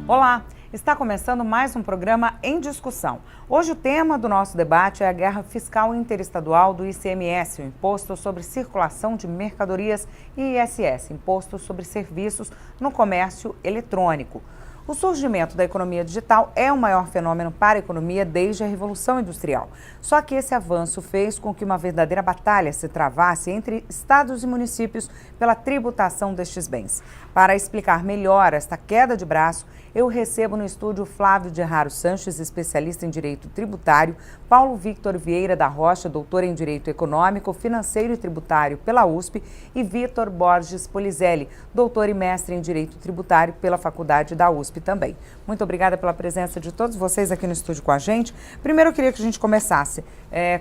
Olá, está começando mais um programa em discussão. Hoje o tema do nosso debate é a guerra fiscal interestadual do ICMS, o Imposto sobre Circulação de Mercadorias, e ISS, Imposto sobre Serviços no Comércio Eletrônico. O surgimento da economia digital é o maior fenômeno para a economia desde a Revolução Industrial. Só que esse avanço fez com que uma verdadeira batalha se travasse entre estados e municípios pela tributação destes bens. Para explicar melhor esta queda de braço, eu recebo no estúdio Flávio de Erraro Sanches, especialista em Direito Tributário, Paulo Victor Vieira da Rocha, doutor em Direito Econômico, Financeiro e Tributário pela USP, e Vitor Borges Polizelli, doutor e mestre em Direito Tributário pela Faculdade da USP também. Muito obrigada pela presença de todos vocês aqui no estúdio com a gente. Primeiro eu queria que a gente começasse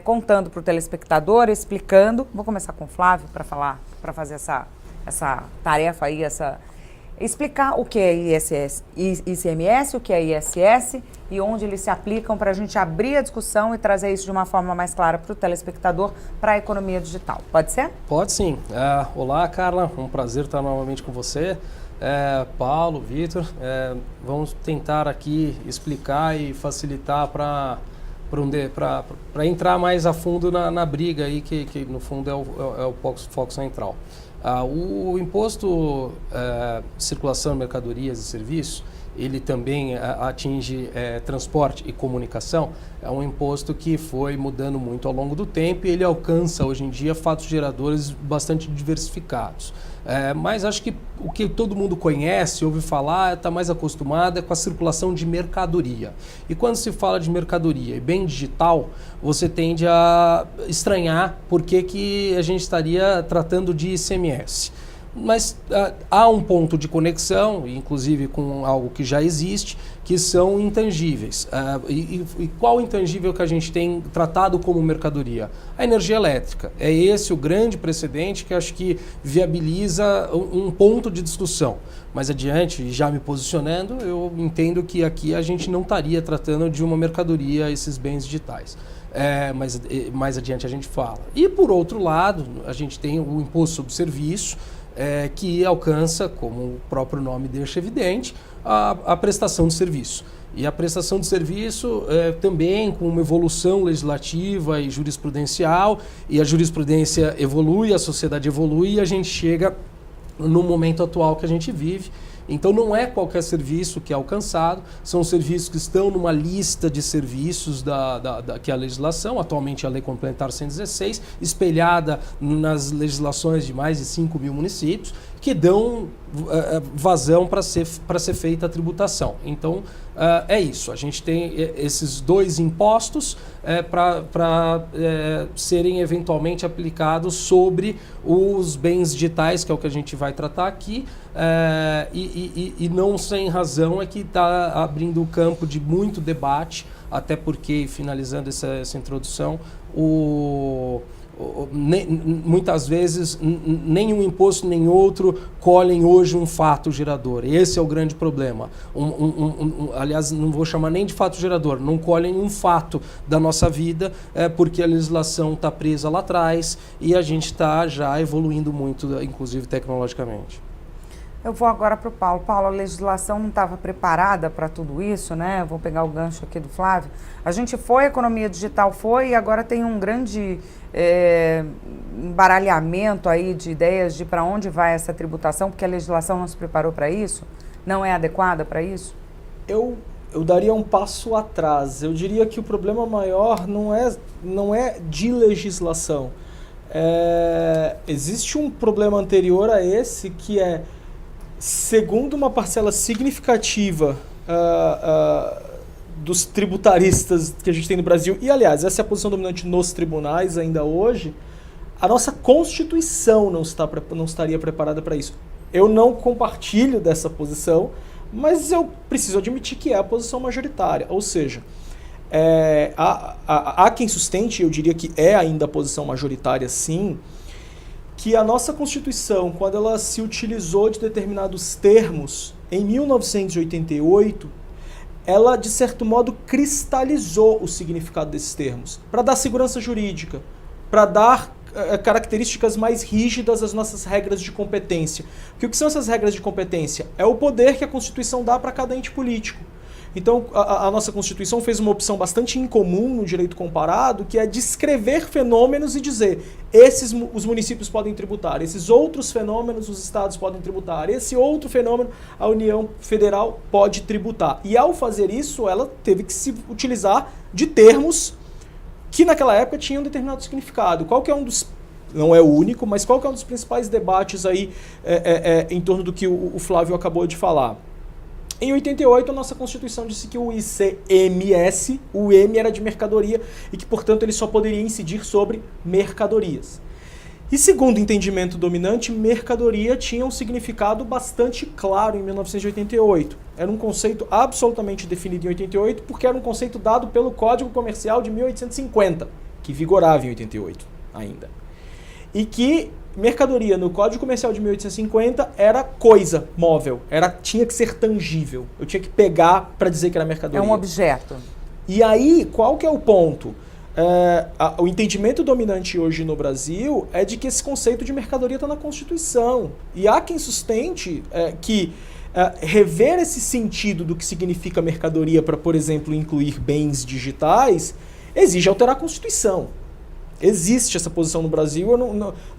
contando para o telespectador, explicando. Vou começar com o Flávio para fazer essa tarefa aí, explicar o que é ICMS, o que é ISS e onde eles se aplicam para a gente abrir a discussão e trazer isso de uma forma mais clara para o telespectador, para a economia digital. Pode ser? Pode sim. Olá, Carla. Um prazer estar novamente com você. Paulo, Vitor, vamos tentar aqui explicar e facilitar para entrar mais a fundo na briga aí, que no fundo é o foco central. O imposto circulação de mercadorias e serviços, ele também atinge transporte e comunicação. É um imposto que foi mudando muito ao longo do tempo e ele alcança hoje em dia fatos geradores bastante diversificados. Mas acho que o que todo mundo conhece, ouve falar, está mais acostumado é com a circulação de mercadoria. E quando se fala de mercadoria e bem digital, você tende a estranhar por que a gente estaria tratando de ICMS. Mas há um ponto de conexão, inclusive com algo que já existe, que são intangíveis. E qual intangível que a gente tem tratado como mercadoria? A energia elétrica. É esse o grande precedente que acho que viabiliza um ponto de discussão. Mais adiante, já me posicionando, eu entendo que aqui a gente não estaria tratando de uma mercadoria, esses bens digitais. Mas mais adiante a gente fala. E por outro lado, a gente tem o imposto sobre serviço, que alcança, como o próprio nome deixa evidente, a prestação de serviço. E a prestação de serviço também com uma evolução legislativa e jurisprudencial, e a jurisprudência evolui, a sociedade evolui e a gente chega no momento atual que a gente vive. Então não é qualquer serviço que é alcançado, são serviços que estão numa lista de serviços que é a legislação, atualmente a Lei Complementar 116, espelhada nas legislações de mais de 5 mil municípios, que dão vazão para ser feita a tributação. Então é isso, a gente tem esses dois impostos para serem eventualmente aplicados sobre os bens digitais, que é o que a gente vai tratar aqui, e não sem razão é que está abrindo o campo de muito debate, até porque, finalizando essa introdução, muitas vezes nenhum imposto nem outro colhem hoje um fato gerador. Esse é o grande problema. Aliás, não vou chamar nem de fato gerador, não colhem um fato da nossa vida, porque a legislação está presa lá atrás e a gente está já evoluindo muito, inclusive tecnologicamente. Eu vou agora para o Paulo. Paulo, a legislação não estava preparada para tudo isso, né? Eu vou pegar o gancho aqui do Flávio. A economia digital foi, e agora tem um grande embaralhamento aí de ideias de para onde vai essa tributação, porque a legislação não se preparou para isso? Não é adequada para isso? Eu daria um passo atrás. Eu diria que o problema maior não é de legislação. Existe um problema anterior a esse, que é, segundo uma parcela significativa dos tributaristas que a gente tem no Brasil, e aliás, essa é a posição dominante nos tribunais ainda hoje, a nossa Constituição não estaria preparada para isso. Eu não compartilho dessa posição, mas eu preciso admitir que é a posição majoritária, ou seja, há quem sustente, eu diria que é ainda a posição majoritária sim, que a nossa Constituição, quando ela se utilizou de determinados termos, em 1988, ela, de certo modo, cristalizou o significado desses termos, para dar segurança jurídica, para dar características mais rígidas às nossas regras de competência. Porque o que são essas regras de competência? É o poder que a Constituição dá para cada ente político. Então, a nossa Constituição fez uma opção bastante incomum no direito comparado, que é descrever fenômenos e dizer os municípios podem tributar, esses outros fenômenos os estados podem tributar, esse outro fenômeno a União Federal pode tributar. E ao fazer isso, ela teve que se utilizar de termos que naquela época tinham um determinado significado. Qual que é um dos... Não é o único, mas qual que é um dos principais debates aí em torno do que o Flávio acabou de falar? Em 88, a nossa Constituição disse que o ICMS, o M era de mercadoria e que, portanto, ele só poderia incidir sobre mercadorias. E segundo o entendimento dominante, mercadoria tinha um significado bastante claro em 1988. Era um conceito absolutamente definido em 88, porque era um conceito dado pelo Código Comercial de 1850, que vigorava em 88 ainda. E que mercadoria no Código Comercial de 1850 era coisa móvel, tinha que ser tangível. Eu tinha que pegar para dizer que era mercadoria. É um objeto. E aí, qual que é o ponto? O entendimento dominante hoje no Brasil é de que esse conceito de mercadoria está na Constituição. E há quem sustente que rever esse sentido do que significa mercadoria para, por exemplo, incluir bens digitais, exige alterar a Constituição. Existe essa posição no Brasil,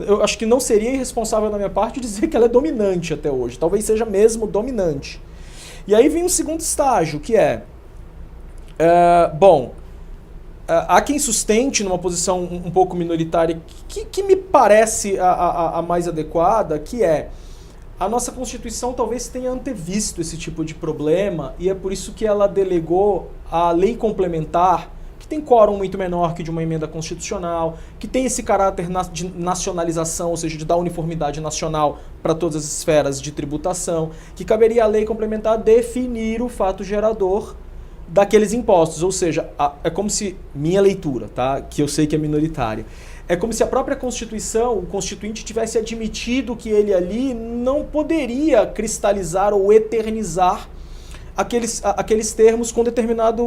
eu acho que não seria irresponsável da minha parte dizer que ela é dominante até hoje, talvez seja mesmo dominante. E aí vem um segundo estágio, que há quem sustente numa posição um pouco minoritária, que me parece a mais adequada, que a nossa Constituição talvez tenha antevisto esse tipo de problema, e é por isso que ela delegou a lei complementar, que tem quórum muito menor que de uma emenda constitucional, que tem esse caráter de nacionalização, ou seja, de dar uniformidade nacional para todas as esferas de tributação, que caberia à lei complementar definir o fato gerador daqueles impostos. Ou seja, é como se, minha leitura, tá? Que eu sei que é minoritária, é como se a própria Constituição, o Constituinte, tivesse admitido que ele ali não poderia cristalizar ou eternizar aqueles termos com determinada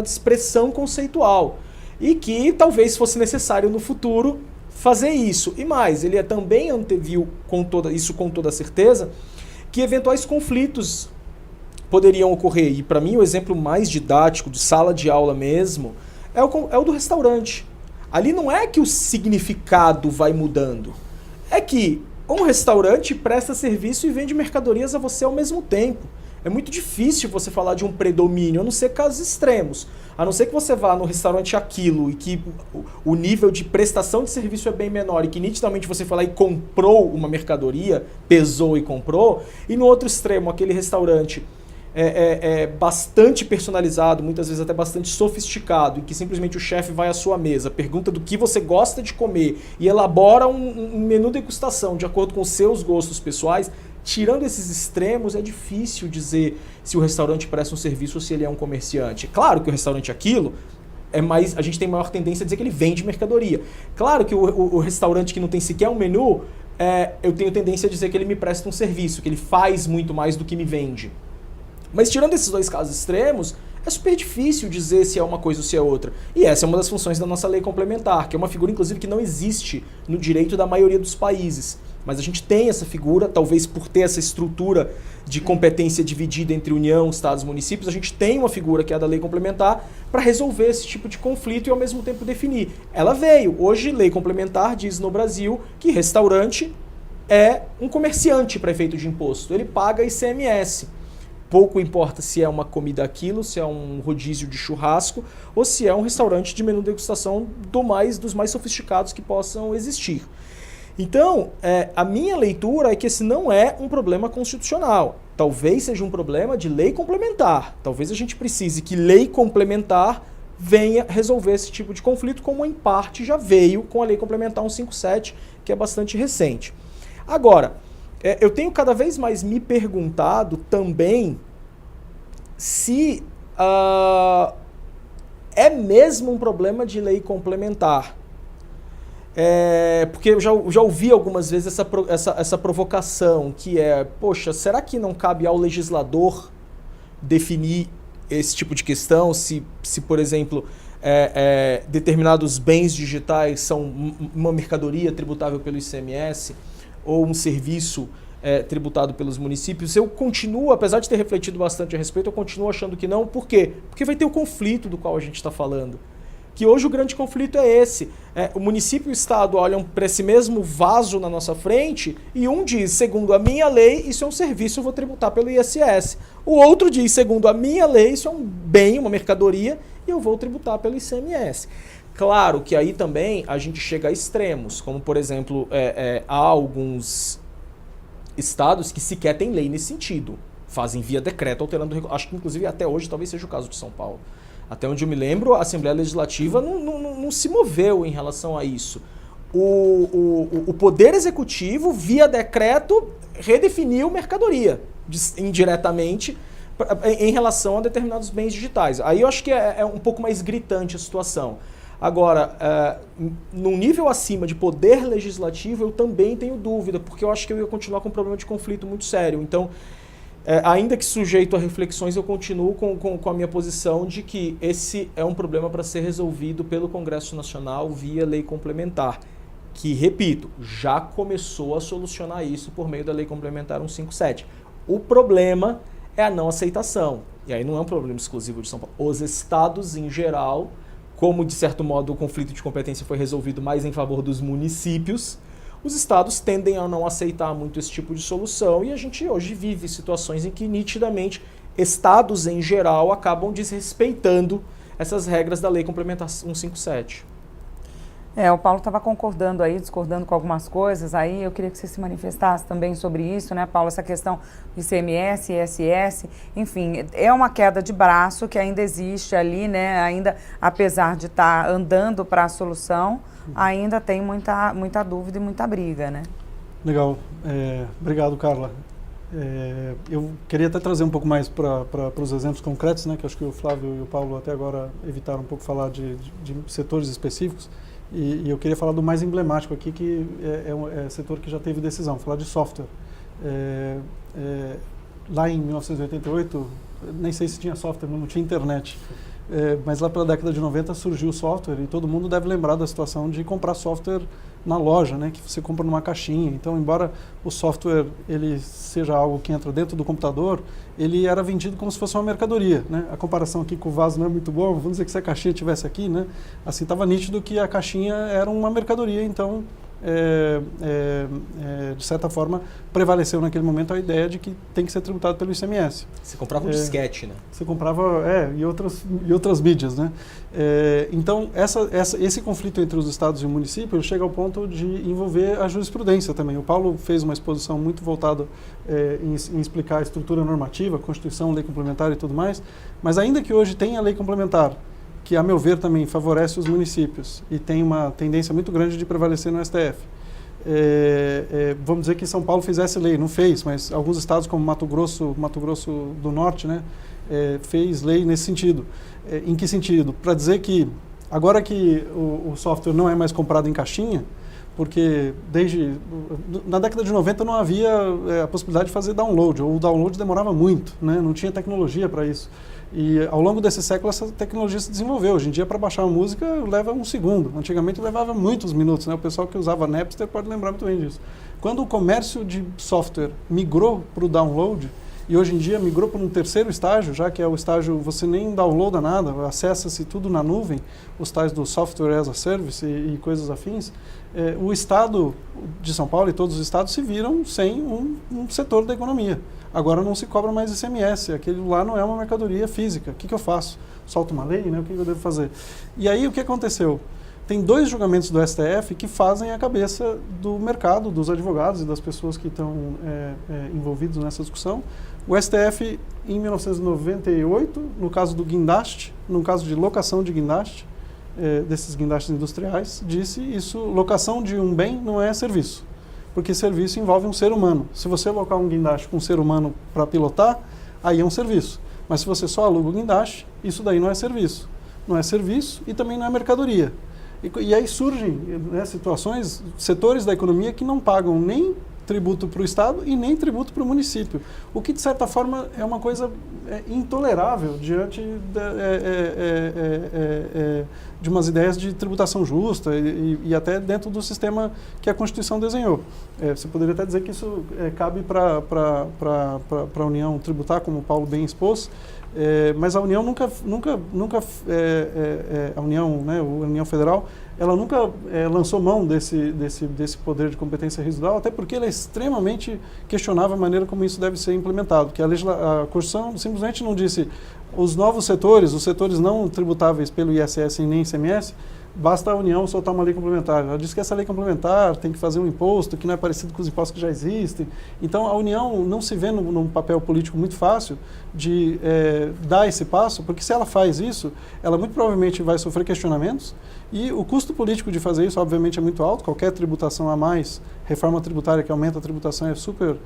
expressão conceitual, e que talvez fosse necessário no futuro fazer isso. E mais, ele também anteviu com toda certeza que eventuais conflitos poderiam ocorrer. E para mim o exemplo mais didático de sala de aula mesmo é o do restaurante. Ali não é que o significado vai mudando, é que um restaurante presta serviço e vende mercadorias a você ao mesmo tempo. É muito difícil você falar de um predomínio, a não ser casos extremos. A não ser que você vá no restaurante Aquilo e que o nível de prestação de serviço é bem menor e que nitidamente você foi lá e comprou uma mercadoria, pesou e comprou, e no outro extremo, aquele restaurante é bastante personalizado, muitas vezes até bastante sofisticado, em que simplesmente o chefe vai à sua mesa, pergunta do que você gosta de comer e elabora um menu degustação de acordo com os seus gostos pessoais. Tirando esses extremos, é difícil dizer se o restaurante presta um serviço ou se ele é um comerciante. Claro que o restaurante Aquilo a gente tem maior tendência a dizer que ele vende mercadoria. Claro que o restaurante que não tem sequer um menu, eu tenho tendência a dizer que ele me presta um serviço, que ele faz muito mais do que me vende. Mas tirando esses dois casos extremos, é super difícil dizer se é uma coisa ou se é outra. E essa é uma das funções da nossa lei complementar, que é uma figura, inclusive, que não existe no direito da maioria dos países. Mas a gente tem essa figura, talvez por ter essa estrutura de competência dividida entre União, Estados e municípios, a gente tem uma figura que é a da lei complementar para resolver esse tipo de conflito e ao mesmo tempo definir. Ela veio. Hoje, lei complementar diz no Brasil que restaurante é um comerciante para efeito de imposto. Ele paga ICMS. Pouco importa se é uma comida Aquilo, se é um rodízio de churrasco ou se é um restaurante de menu degustação dos mais sofisticados que possam existir. Então, a minha leitura é que esse não é um problema constitucional. Talvez seja um problema de lei complementar. Talvez a gente precise que lei complementar venha resolver esse tipo de conflito, como em parte já veio com a lei complementar 157, que é bastante recente. Agora, eu tenho cada vez mais me perguntado também se é mesmo um problema de lei complementar. Porque eu já ouvi algumas vezes essa provocação, que poxa, será que não cabe ao legislador definir esse tipo de questão? Se por exemplo, determinados bens digitais são uma mercadoria tributável pelo ICMS ou um serviço tributado pelos municípios, eu continuo, apesar de ter refletido bastante a respeito, eu continuo achando que não. Por quê? Porque vai ter o conflito do qual a gente está falando. Que hoje o grande conflito é esse. O município e o Estado olham para esse mesmo vaso na nossa frente e um diz, segundo a minha lei, isso é um serviço, eu vou tributar pelo ISS. O outro diz, segundo a minha lei, isso é um bem, uma mercadoria, e eu vou tributar pelo ICMS. Claro que aí também a gente chega a extremos, como por exemplo, há alguns estados que sequer têm lei nesse sentido. Fazem via decreto, alterando, acho que inclusive até hoje talvez seja o caso de São Paulo. Até onde eu me lembro, a Assembleia Legislativa não se moveu em relação a isso. O Poder Executivo, via decreto, redefiniu mercadoria, indiretamente, em relação a determinados bens digitais. Aí eu acho que é um pouco mais gritante a situação. Agora, num nível acima de poder legislativo, eu também tenho dúvida, porque eu acho que eu ia continuar com um problema de conflito muito sério. Então, ainda que sujeito a reflexões, eu continuo com a minha posição de que esse é um problema para ser resolvido pelo Congresso Nacional via lei complementar, que, repito, já começou a solucionar isso por meio da Lei Complementar 157. O problema é a não aceitação. E aí não é um problema exclusivo de São Paulo. Os estados, em geral, como de certo modo o conflito de competência foi resolvido mais em favor dos municípios, os estados tendem a não aceitar muito esse tipo de solução e a gente hoje vive situações em que nitidamente estados em geral acabam desrespeitando essas regras da Lei Complementar 157. O Paulo estava concordando aí, discordando com algumas coisas, aí eu queria que você se manifestasse também sobre isso, né, Paulo, essa questão do ICMS, ISS, enfim, é uma queda de braço que ainda existe ali, né, ainda, apesar de estar andando para a solução, ainda tem muita dúvida e muita briga, né? Legal, obrigado, Carla. Eu queria até trazer um pouco mais para os exemplos concretos, né, que acho que o Flávio e o Paulo até agora evitaram um pouco falar de setores específicos. E eu queria falar do mais emblemático aqui, que é um setor que já teve decisão, falar de software. Lá em 1988, nem sei se tinha software, não tinha internet, mas lá pela década de 90 surgiu o software e todo mundo deve lembrar da situação de comprar software na loja, né, que você compra numa caixinha. Então, embora o software ele seja algo que entra dentro do computador, ele era vendido como se fosse uma mercadoria, né? A comparação aqui com o vaso não é muito boa, vamos dizer que se a caixinha estivesse aqui, né, assim estava nítido que a caixinha era uma mercadoria, então de certa forma prevaleceu naquele momento a ideia de que tem que ser tributado pelo ICMS. Você comprava um disquete, né? Você comprava, e outras mídias, né? Então, esse conflito entre os estados e o município chega ao ponto de envolver a jurisprudência também. O Paulo fez uma exposição muito voltada em explicar a estrutura normativa, a Constituição, lei complementar e tudo mais, mas ainda que hoje tenha a lei complementar, que, a meu ver, também favorece os municípios e tem uma tendência muito grande de prevalecer no STF. Vamos dizer que São Paulo fizesse lei, não fez, mas alguns estados como Mato Grosso do Norte, né, fez lei nesse sentido. Em que sentido? Para dizer que, agora que o software não é mais comprado em caixinha, porque na década de 90 não havia a possibilidade de fazer download, ou o download demorava muito, né, não tinha tecnologia para isso. E ao longo desse século essa tecnologia se desenvolveu. Hoje em dia, para baixar uma música, leva um segundo. Antigamente levava muitos minutos, né? O pessoal que usava Napster pode lembrar muito bem disso. Quando o comércio de software migrou para o download, e hoje em dia migrou para um terceiro estágio, já que é o estágio, você nem downloada nada, acessa-se tudo na nuvem, os tais do software as a service e coisas afins, o estado de São Paulo e todos os estados se viram sem um setor da economia. Agora não se cobra mais ICMS, aquele lá não é uma mercadoria física. O que eu faço? Solto uma lei, né? O que eu devo fazer? E aí o que aconteceu? Tem 2 julgamentos do STF que fazem a cabeça do mercado, dos advogados e das pessoas que estão envolvidos nessa discussão. O STF, em 1998, no caso do guindaste, no caso de locação de guindaste, desses guindastes industriais, disse isso, locação de um bem não é serviço. Porque serviço envolve um ser humano. Se você alocar um guindaste com um ser humano para pilotar, aí é um serviço. Mas se você só aluga o guindaste, isso daí não é serviço. Não é serviço e também não é mercadoria. E aí surgem, né, situações, setores da economia que não pagam nem tributo para o Estado e nem tributo para o município. O que, de certa forma, é uma coisa intolerável diante de umas ideias de tributação justa e até dentro do sistema que a Constituição desenhou. Você poderia até dizer que isso cabe para a União tributar, como o Paulo bem expôs, mas a União a União, né, a União Federal, ela nunca lançou mão desse poder de competência residual, até porque ela é extremamente questionável a maneira como isso deve ser implementado, porque a Constituição simplesmente não disse os novos setores, os setores não tributáveis pelo ISS e nem ICMS, basta a União soltar uma lei complementar. Ela diz que essa lei complementar tem que fazer um imposto que não é parecido com os impostos que já existem. Então, a União não se vê num papel político muito fácil de dar esse passo, porque se ela faz isso, ela muito provavelmente vai sofrer questionamentos e o custo político de fazer isso, obviamente, é muito alto. Qualquer tributação a mais, reforma tributária que aumenta a tributação é super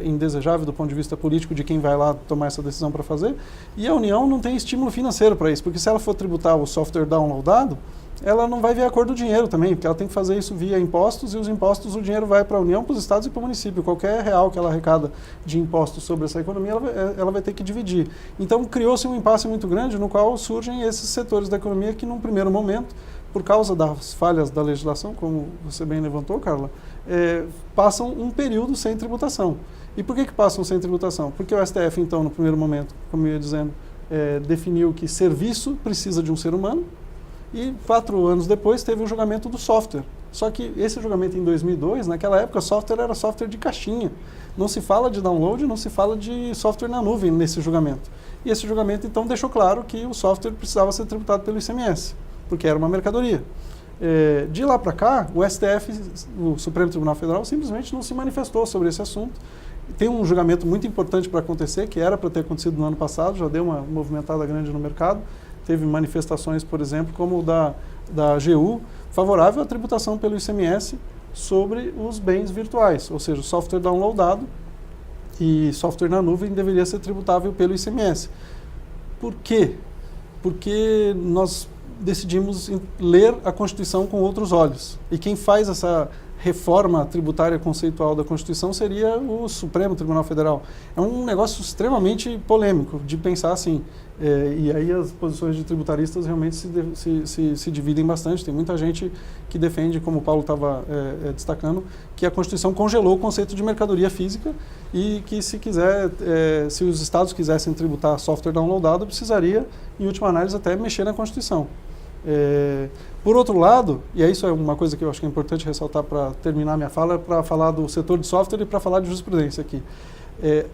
indesejável do ponto de vista político de quem vai lá tomar essa decisão para fazer. E a União não tem estímulo financeiro para isso, porque se ela for tributar o software downloadado, ela não vai ver a cor do dinheiro também, porque ela tem que fazer isso via impostos e os impostos, o dinheiro vai para a União, para os estados e para o município. Qualquer real que ela arrecada de impostos sobre essa economia, ela vai ter que dividir. Então, criou-se um impasse muito grande no qual surgem esses setores da economia que, num primeiro momento, por causa das falhas da legislação, como você bem levantou, Carla, passam um período sem tributação. E por que passam sem tributação? Porque o STF, então, no primeiro momento, como eu ia dizendo, definiu que serviço precisa de um ser humano, e 4 anos depois teve o julgamento do software. Só que esse julgamento em 2002, naquela época, software era software de caixinha. Não se fala de download, não se fala de software na nuvem nesse julgamento. E esse julgamento, então, deixou claro que o software precisava ser tributado pelo ICMS, porque era uma mercadoria. De lá para cá, o STF, o Supremo Tribunal Federal, simplesmente não se manifestou sobre esse assunto. Tem um julgamento muito importante para acontecer, que era para ter acontecido no ano passado, já deu uma movimentada grande no mercado. Teve manifestações, por exemplo, como da AGU, favorável à tributação pelo ICMS sobre os bens virtuais, ou seja, software downloadado e software na nuvem deveria ser tributável pelo ICMS. Por quê? Porque nós decidimos ler a Constituição com outros olhos. E quem faz essa reforma tributária conceitual da Constituição seria o Supremo Tribunal Federal. É um negócio extremamente polêmico de pensar assim. E aí as posições de tributaristas realmente se dividem bastante. Tem muita gente que defende, como o Paulo estava destacando, que a Constituição congelou o conceito de mercadoria física e que se os estados quisessem tributar software downloadado, precisaria, em última análise, até mexer na Constituição. Por outro lado, e isso é uma coisa que eu acho que é importante ressaltar para terminar minha fala, para falar do setor de software e para falar de jurisprudência aqui.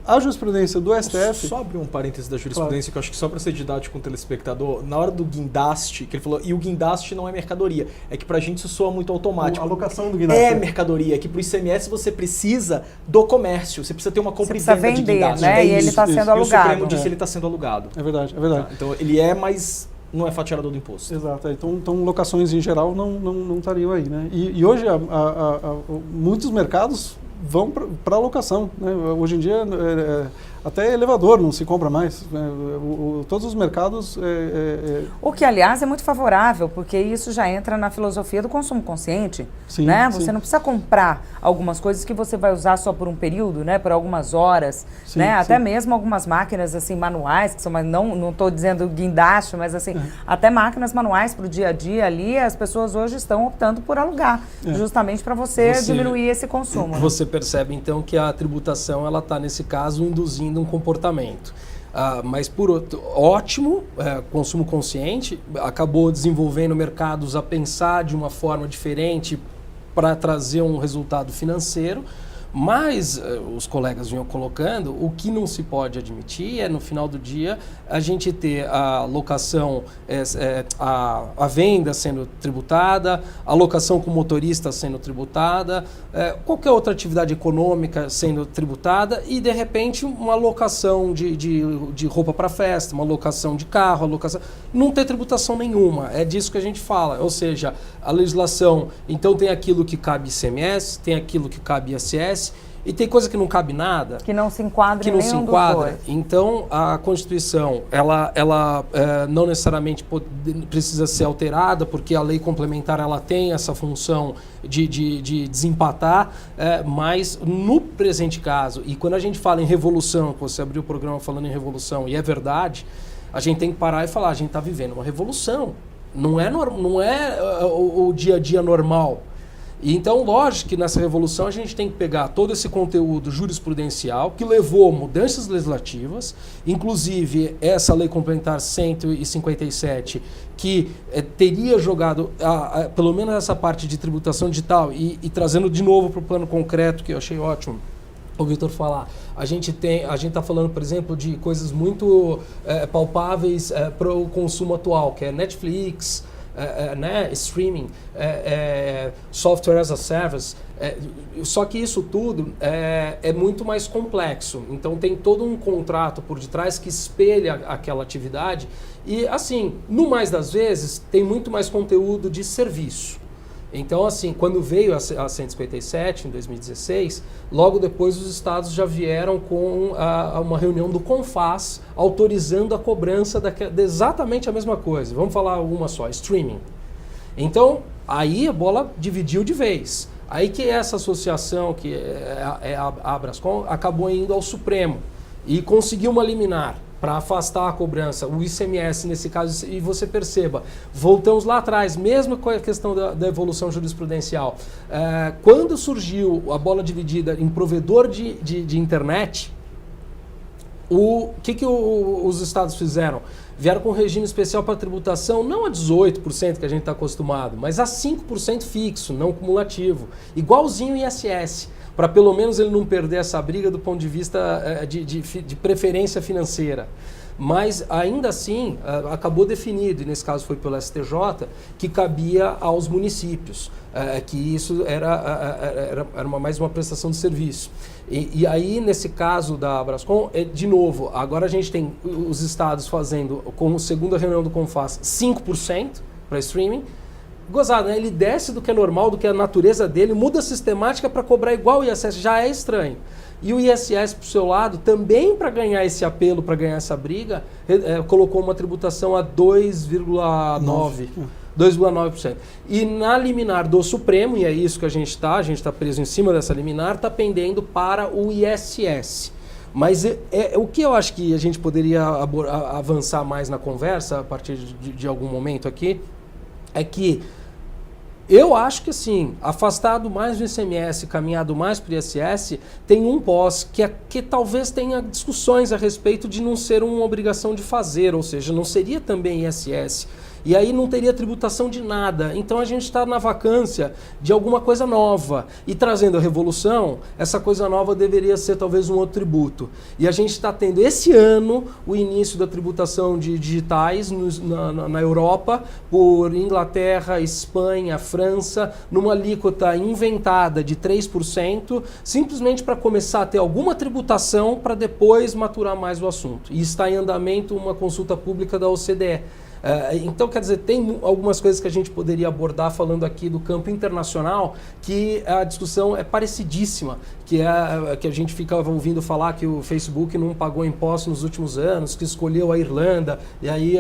A jurisprudência do STF... Só abrir um parêntese da jurisprudência, claro, que eu acho que só para ser didático com o telespectador, na hora do guindaste, que ele falou, e o guindaste não é mercadoria, é que pra gente isso soa muito automático. A alocação do guindaste. É mercadoria, que pro ICMS você precisa do comércio, você precisa ter uma compra e venda de guindaste. Né? E ele está sendo alugado. E o Supremo disse que ele está sendo alugado. É verdade, é verdade. Tá? Então ele mas não é fatiador do imposto. Exato. Então locações em geral não estariam aí, né? E hoje muitos mercados vão para locação, né? Hoje em dia até elevador não se compra mais, né? Todos os mercados... O que, aliás, é muito favorável, porque isso já entra na filosofia do consumo consciente, sim, né? Sim. Você não precisa comprar algumas coisas que você vai usar só por um período, né? Por algumas horas, sim, né? Até mesmo algumas máquinas assim manuais, que são, não estou dizendo guindaste, mas assim, até máquinas manuais para o dia a dia ali, as pessoas hoje estão optando por alugar, justamente para você diminuir esse consumo. Você percebe, então, que a tributação, ela está, nesse caso, induzindo um comportamento. Mas, por outro, ótimo, consumo consciente, acabou desenvolvendo mercados a pensar de uma forma diferente para trazer um resultado financeiro, mas os colegas vinham colocando, o que não se pode admitir é, no final do dia, a gente ter a locação, a venda sendo tributada, a locação com motorista sendo tributada, qualquer outra atividade econômica sendo tributada e, de repente, uma locação de roupa para festa, uma locação de carro, não ter tributação nenhuma. É disso que a gente fala. Ou seja, a legislação, então, tem aquilo que cabe ICMS, tem aquilo que cabe ISS, e tem coisa que não cabe nada. Que não se enquadra em nenhum dos dois. Então, a Constituição, ela não necessariamente precisa ser alterada, porque a lei complementar ela tem essa função de desempatar, mas no presente caso, e quando a gente fala em revolução, você abriu o programa falando em revolução, e é verdade, a gente tem que parar e falar, a gente está vivendo uma revolução, não é o dia a dia normal. E então, lógico que nessa revolução a gente tem que pegar todo esse conteúdo jurisprudencial que levou a mudanças legislativas, inclusive essa Lei Complementar 157, que teria jogado pelo menos essa parte de tributação digital e trazendo de novo para o plano concreto, que eu achei ótimo o Vitor falar. A gente está falando, por exemplo, de coisas muito palpáveis para o consumo atual, que é Netflix, né, streaming, software as a service, só que isso tudo é muito mais complexo. Então tem todo um contrato por detrás que espelha aquela atividade e, assim, no mais das vezes, tem muito mais conteúdo de serviço. Então, assim, quando veio a 157, em 2016, logo depois os estados já vieram com uma reunião do CONFAS autorizando a cobrança de exatamente a mesma coisa. Vamos falar uma só, streaming. Então, aí a bola dividiu de vez. Aí que essa associação, que é a Abrascom, acabou indo ao Supremo e conseguiu uma liminar para afastar a cobrança, o ICMS nesse caso, e você perceba, voltamos lá atrás, mesmo com a questão da evolução jurisprudencial, quando surgiu a bola dividida em provedor de internet, o que os estados fizeram? Vieram com um regime especial para tributação, não a 18% que a gente está acostumado, mas a 5% fixo, não cumulativo, igualzinho o ISS, para pelo menos ele não perder essa briga do ponto de vista de preferência financeira. Mas ainda assim acabou definido, e nesse caso foi pelo STJ, que cabia aos municípios, que isso era mais uma prestação de serviço. E aí, nesse caso da Abrascom, de novo, agora a gente tem os estados fazendo, como segunda reunião do CONFAS, 5% para streaming. Gozado, né? Ele desce do que é normal, do que é a natureza dele, muda a sistemática para cobrar igual o ISS, já é estranho. E o ISS, por seu lado, também para ganhar esse apelo, para ganhar essa briga, colocou uma tributação a 2,9%. E na liminar do Supremo, e é isso que a gente está preso em cima dessa liminar, está pendendo para o ISS. Mas o que eu acho que a gente poderia avançar mais na conversa, a partir de algum momento aqui, é que eu acho que, assim, afastado mais do ICMS, caminhado mais para o ISS, tem um pós que talvez tenha discussões a respeito de não ser uma obrigação de fazer, ou seja, não seria também ISS. E aí não teria tributação de nada. Então a gente está na vacância de alguma coisa nova. E trazendo a revolução, essa coisa nova deveria ser talvez um outro tributo. E a gente está tendo esse ano o início da tributação de digitais na Europa, por Inglaterra, Espanha, França, numa alíquota inventada de 3%, simplesmente para começar a ter alguma tributação para depois maturar mais o assunto. E está em andamento uma consulta pública da OCDE. Então, quer dizer, tem algumas coisas que a gente poderia abordar falando aqui do campo internacional, que a discussão é parecidíssima, que a gente ficava ouvindo falar que o Facebook não pagou impostos nos últimos anos, que escolheu a Irlanda, e aí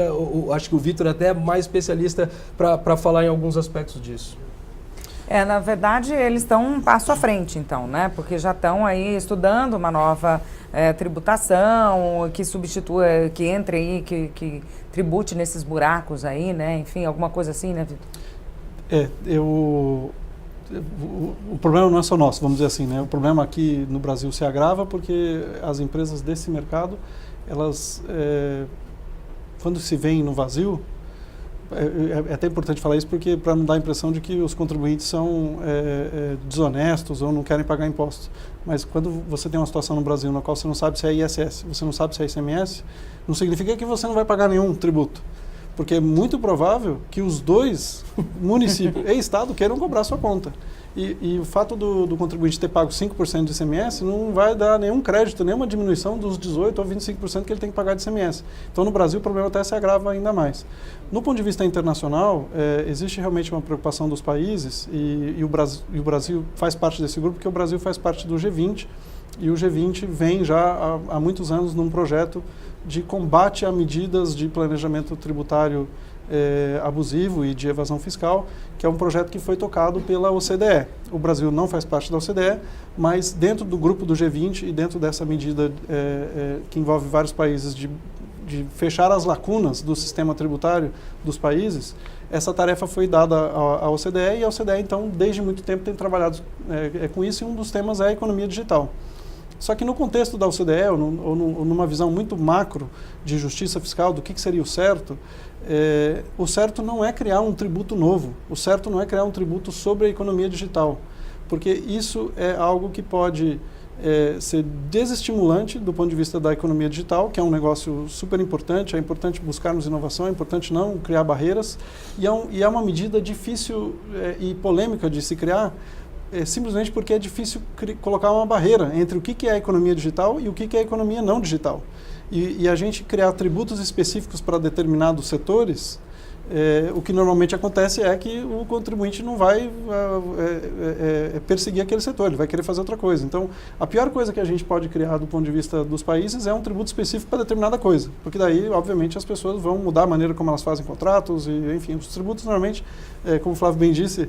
acho que o Vitor é até mais especialista para falar em alguns aspectos disso. Na verdade, eles estão um passo à frente, então, né? Porque já estão aí estudando uma nova tributação, que substitua, que entre aí, que tribute nesses buracos aí, né? Enfim, alguma coisa assim, né, Vitor? O problema não é só nosso, vamos dizer assim, né? O problema aqui no Brasil se agrava porque as empresas desse mercado, elas, quando se veem no vazio, é até importante falar isso porque para não dar a impressão de que os contribuintes são desonestos ou não querem pagar impostos. Mas quando você tem uma situação no Brasil na qual você não sabe se é ISS, você não sabe se é ICMS, não significa que você não vai pagar nenhum tributo. Porque é muito provável que os dois, município e Estado, queiram cobrar sua conta. E o fato do contribuinte ter pago 5% de ICMS não vai dar nenhum crédito, nenhuma diminuição dos 18% ou 25% que ele tem que pagar de ICMS. Então, no Brasil, o problema até se agrava ainda mais. No ponto de vista internacional, existe realmente uma preocupação dos países e o Brasil faz parte desse grupo, porque o Brasil faz parte do G20 e o G20 vem já há muitos anos num projeto de combate a medidas de planejamento tributário abusivo e de evasão fiscal, que é um projeto que foi tocado pela OCDE. O Brasil não faz parte da OCDE, mas dentro do grupo do G20 e dentro dessa medida que envolve vários países de fechar as lacunas do sistema tributário dos países, essa tarefa foi dada à OCDE e a OCDE, então, desde muito tempo tem trabalhado com isso, e um dos temas é a economia digital. Só que no contexto da OCDE, ou numa visão muito macro de justiça fiscal, do que seria o certo não é criar um tributo novo, o certo não é criar um tributo sobre a economia digital, porque isso é algo que pode ser desestimulante do ponto de vista da economia digital, que é um negócio super importante, é importante buscarmos inovação, é importante não criar barreiras, e é uma medida difícil e polêmica de se criar, simplesmente porque é difícil colocar uma barreira entre o que é a economia digital e o que é a economia não digital. E a gente criar tributos específicos para determinados setores, o que normalmente acontece é que o contribuinte não vai perseguir aquele setor, ele vai querer fazer outra coisa. Então, a pior coisa que a gente pode criar do ponto de vista dos países é um tributo específico para determinada coisa, porque daí, obviamente, as pessoas vão mudar a maneira como elas fazem contratos, e, enfim, os tributos normalmente, como o Flávio bem disse,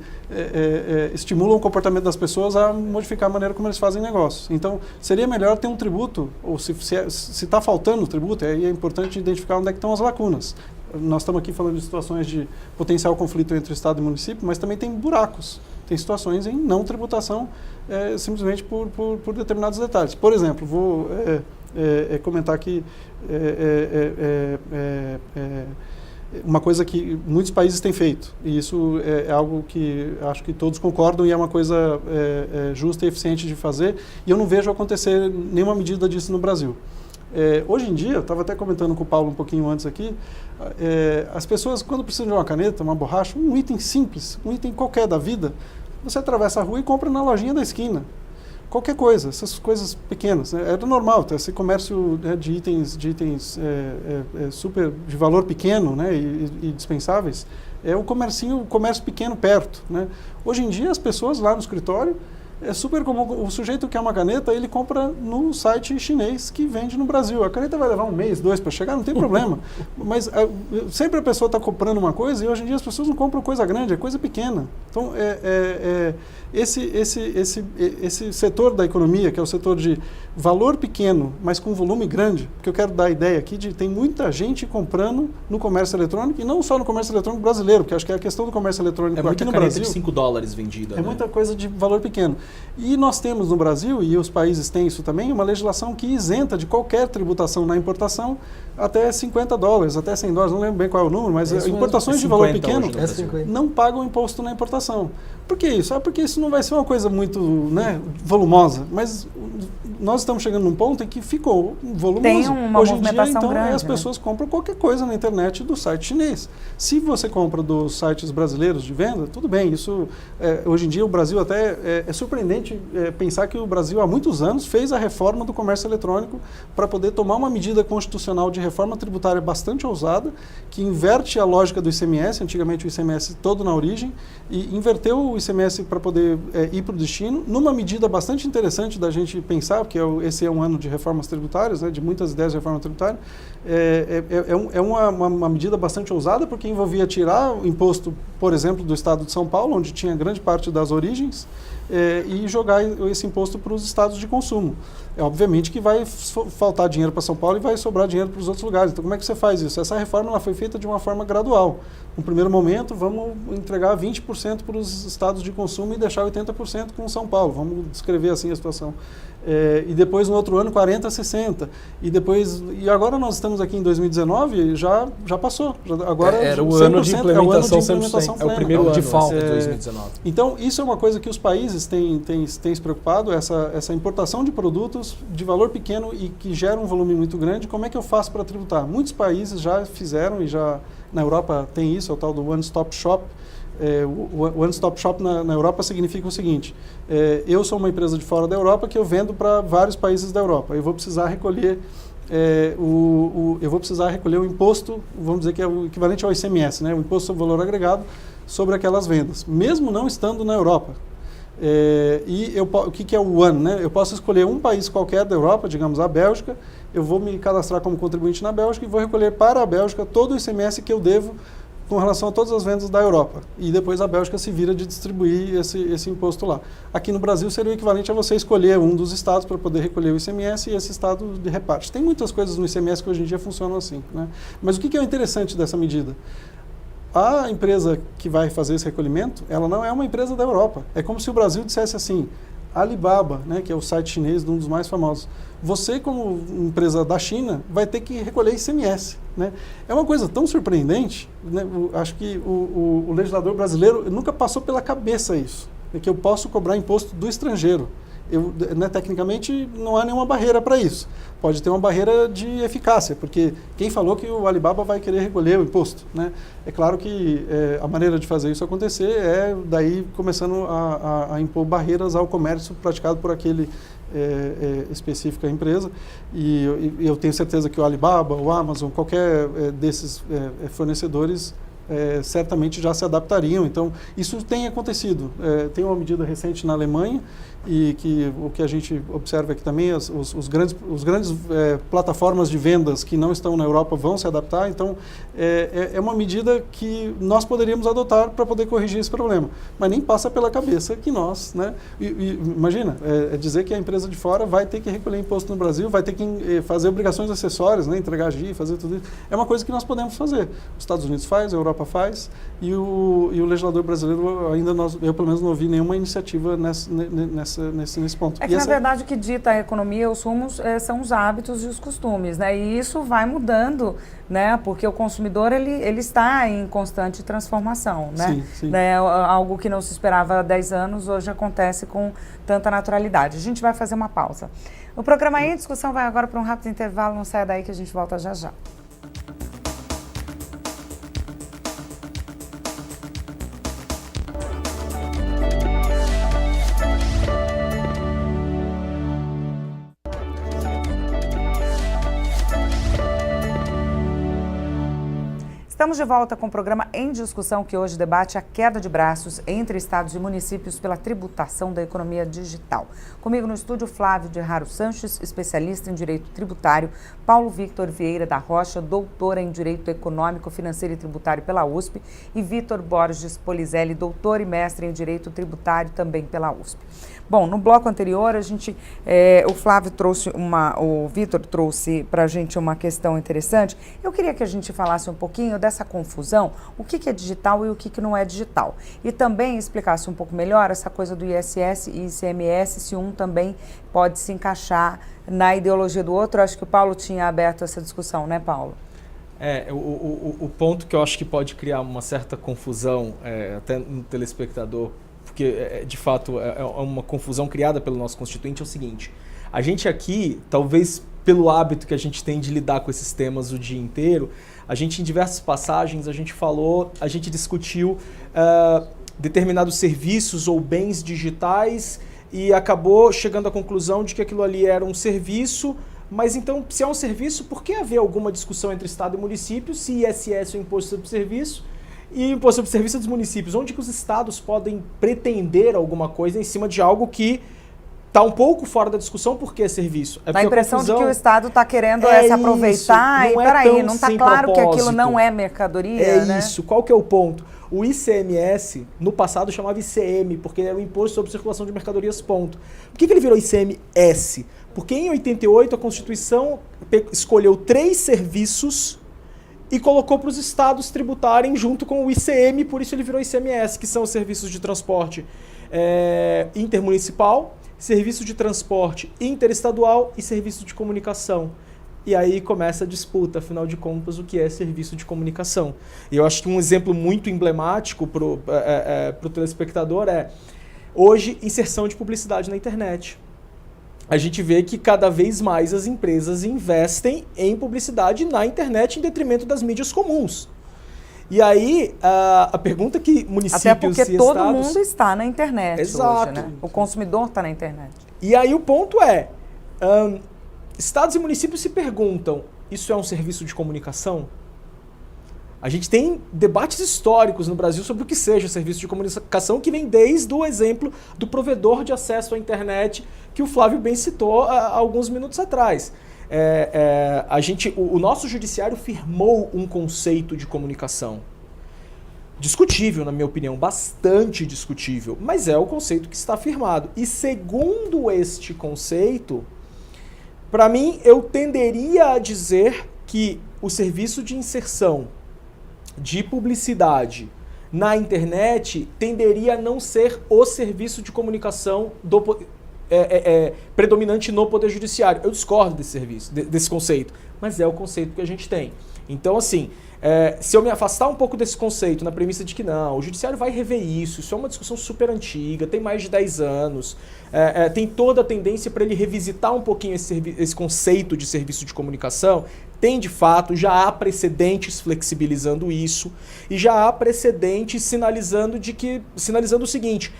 estimulam o comportamento das pessoas a modificar a maneira como eles fazem negócios. Então, seria melhor ter um tributo, ou se está faltando o tributo, aí é importante identificar onde é que estão as lacunas. Nós estamos aqui falando de situações de potencial conflito entre Estado e município, mas também tem buracos. Tem situações em não tributação simplesmente por determinados detalhes. Por exemplo, vou comentar aqui uma coisa que muitos países têm feito, e isso é algo que acho que todos concordam e é uma coisa justa e eficiente de fazer, e eu não vejo acontecer nenhuma medida disso no Brasil. Hoje em dia, eu estava até comentando com o Paulo um pouquinho antes aqui, as pessoas, quando precisam de uma caneta, uma borracha, um item simples, um item qualquer da vida, você atravessa a rua e compra na lojinha da esquina. Qualquer coisa, essas coisas pequenas. Era normal, esse comércio de itens super de valor pequeno, né, e dispensáveis, é o comércio pequeno perto. Né? Hoje em dia, as pessoas lá no escritório, é super comum, o sujeito que quer uma caneta, ele compra no site chinês que vende no Brasil. A caneta vai levar 1 mês, 2 para chegar, não tem problema. Mas sempre a pessoa está comprando uma coisa e hoje em dia as pessoas não compram coisa grande, é coisa pequena. Então, esse setor da economia, que é o setor de valor pequeno, mas com volume grande, porque eu quero dar a ideia aqui de tem muita gente comprando no comércio eletrônico, e não só no comércio eletrônico brasileiro, porque acho que a questão do comércio eletrônico aqui no Brasil... de $5 vendida. Muita coisa de valor pequeno. E nós temos no Brasil, e os países têm isso também, uma legislação que isenta de qualquer tributação na importação até $50, até $100, não lembro bem qual é o número, mas importações de valor pequeno não pagam imposto na importação. Por que isso? Porque isso não vai ser uma coisa muito volumosa, mas nós estamos chegando num ponto em que ficou volumoso. Tem uma hoje movimentação em dia, então, grande, as pessoas compram qualquer coisa na internet do site chinês. Se você compra dos sites brasileiros de venda, tudo bem. Isso, hoje em dia, o Brasil até... É surpreendente pensar que o Brasil, há muitos anos, fez a reforma do comércio eletrônico para poder tomar uma medida constitucional de reforma tributária bastante ousada, que inverte a lógica do ICMS, antigamente o ICMS todo na origem, e inverteu o ICMS para poder ir para o destino, numa medida bastante interessante da gente pensar, porque esse é um ano de reformas tributárias, de muitas ideias de reforma tributária. É uma medida bastante ousada, porque envolvia tirar o imposto, por exemplo, do estado de São Paulo, onde tinha grande parte das origens, e jogar esse imposto para os estados de consumo. Obviamente que vai faltar dinheiro para São Paulo e vai sobrar dinheiro para os outros lugares. Então, como é que você faz isso? Essa reforma ela foi feita de uma forma gradual. No primeiro momento, vamos entregar 20% para os estados de consumo e deixar 80% com São Paulo. Vamos descrever assim a situação. E depois, no outro ano, 40%, 60%. E agora nós estamos aqui em 2019, já passou. Agora, era o ano de implementação 100%. É o primeiro ano de falta de 2019. Então, isso é uma coisa que os países têm se preocupado, essa importação de produtos de valor pequeno e que gera um volume muito grande. Como é que eu faço para tributar? Muitos países já fizeram, e já na Europa tem isso, é o tal do One Stop Shop. O One Stop Shop na Europa significa o seguinte: eu sou uma empresa de fora da Europa que eu vendo para vários países da Europa. Eu vou precisar recolher o imposto, vamos dizer que é o equivalente ao ICMS, o Imposto sobre Valor Agregado, sobre aquelas vendas, mesmo não estando na Europa. O que é o One? Eu posso escolher um país qualquer da Europa, digamos a Bélgica, eu vou me cadastrar como contribuinte na Bélgica e vou recolher para a Bélgica todo o ICMS que eu devo com relação a todas as vendas da Europa. E depois a Bélgica se vira de distribuir esse imposto lá. Aqui no Brasil seria o equivalente a você escolher um dos estados para poder recolher o ICMS e esse estado de reparte. Tem muitas coisas no ICMS que hoje em dia funcionam assim, né? Mas o que é o interessante dessa medida? A empresa que vai fazer esse recolhimento, ela não é uma empresa da Europa. É como se o Brasil dissesse assim, Alibaba, né, que é o site chinês, um dos mais famosos, você como empresa da China vai ter que recolher ICMS, né? É uma coisa tão surpreendente, né? Acho que o legislador brasileiro nunca passou pela cabeça isso, que eu posso cobrar imposto do estrangeiro. Né, tecnicamente não há nenhuma barreira para isso. Pode ter uma barreira de eficácia, porque quem falou que o Alibaba vai querer recolher o imposto, né? É claro que a maneira de fazer isso acontecer é daí começando a impor barreiras ao comércio praticado por aquele específica empresa, e eu tenho certeza que o Alibaba, o Amazon, qualquer desses fornecedores certamente já se adaptariam. Então, isso tem acontecido. Tem uma medida recente na Alemanha, e que o que a gente observa aqui também, os grandes plataformas de vendas que não estão na Europa vão se adaptar. Então, é uma medida que nós poderíamos adotar para poder corrigir esse problema. Mas nem passa pela cabeça que nós, né? Imagina, dizer que a empresa de fora vai ter que recolher imposto no Brasil, vai ter que fazer obrigações acessórias, né? Entregar GI, fazer tudo isso. É uma coisa que nós podemos fazer. Os Estados Unidos faz, a Europa faz, e o legislador brasileiro ainda, eu pelo menos não ouvi nenhuma iniciativa nesse ponto. É que, na verdade, o que dita a economia, os rumos, são os hábitos e os costumes, né? E isso vai mudando, né? Porque o consumidor, ele está em constante transformação, né? Sim, sim. Né? Algo que não se esperava há 10 anos, hoje acontece com tanta naturalidade. A gente vai fazer uma pausa. O programa Em Discussão vai agora para um rápido intervalo, não saia daí que a gente volta já já. Estamos de volta com o programa Em Discussão, que hoje debate a queda de braços entre estados e municípios pela tributação da economia digital. Comigo no estúdio, Flávio de Raro Sanches, especialista em Direito Tributário, Paulo Victor Vieira da Rocha, doutor em Direito Econômico, Financeiro e Tributário pela USP, e Vitor Borges Polizelli, doutor e mestre em Direito Tributário também pela USP. Bom, no bloco anterior, o Flávio trouxe o Vitor trouxe para a gente uma questão interessante. Eu queria que a gente falasse um pouquinho dessa confusão, o que é digital e o que não é digital. E também explicasse um pouco melhor essa coisa do ISS e ICMS, se um também pode se encaixar na ideologia do outro. Acho que o Paulo tinha aberto essa discussão, né, Paulo? O ponto que eu acho que pode criar uma certa confusão, até no telespectador, porque de fato é uma confusão criada pelo nosso constituinte, é o seguinte: a gente aqui, talvez pelo hábito que a gente tem de lidar com esses temas o dia inteiro, a gente em diversas passagens, a gente discutiu determinados serviços ou bens digitais e acabou chegando à conclusão de que aquilo ali era um serviço. Mas então, se é um serviço, por que haver alguma discussão entre Estado e município se ISS é o Imposto sobre Serviço e o Imposto sobre Serviço dos municípios? Onde que os estados podem pretender alguma coisa em cima de algo que está um pouco fora da discussão? Por que é serviço? Dá a impressão de que o Estado está querendo se aproveitar e, peraí, não está claro que aquilo não é mercadoria, né? Isso. Qual que é o ponto? O ICMS, no passado, chamava ICM, porque era o Imposto sobre Circulação de Mercadorias, ponto. Por que ele virou ICMS? Porque em 88 a Constituição escolheu 3 serviços e colocou para os estados tributarem junto com o ICM, por isso ele virou ICMS, que são os serviços de transporte intermunicipal, serviço de transporte interestadual e serviço de comunicação. E aí começa a disputa, afinal de contas, o que é serviço de comunicação. E eu acho que um exemplo muito emblemático para o telespectador hoje, inserção de publicidade na internet. A gente vê que cada vez mais as empresas investem em publicidade na internet em detrimento das mídias comuns. E aí, a pergunta que municípios até porque e todo estados... mundo está na internet. Exato. Hoje, né? O consumidor está na internet. E aí o ponto estados e municípios se perguntam, isso é um serviço de comunicação? A gente tem debates históricos no Brasil sobre o que seja serviço de comunicação, que vem desde o exemplo do provedor de acesso à internet, que o Flávio bem citou há alguns minutos atrás. O nosso judiciário firmou um conceito de comunicação. discutível, na minha opinião, bastante discutível, mas é o conceito que está afirmado. E segundo este conceito, para mim, eu tenderia a dizer que o serviço de inserção de publicidade na internet tenderia a não ser o serviço de comunicação predominante no Poder Judiciário. Eu discordo desse serviço, desse conceito, mas é o conceito que a gente tem. Então, assim, se eu me afastar um pouco desse conceito na premissa de que não, o Judiciário vai rever isso é uma discussão super antiga, tem mais de 10 anos, tem toda a tendência para ele revisitar um pouquinho esse conceito de serviço de comunicação. Tem de fato, já há precedentes flexibilizando isso e já há precedentes sinalizando o seguinte,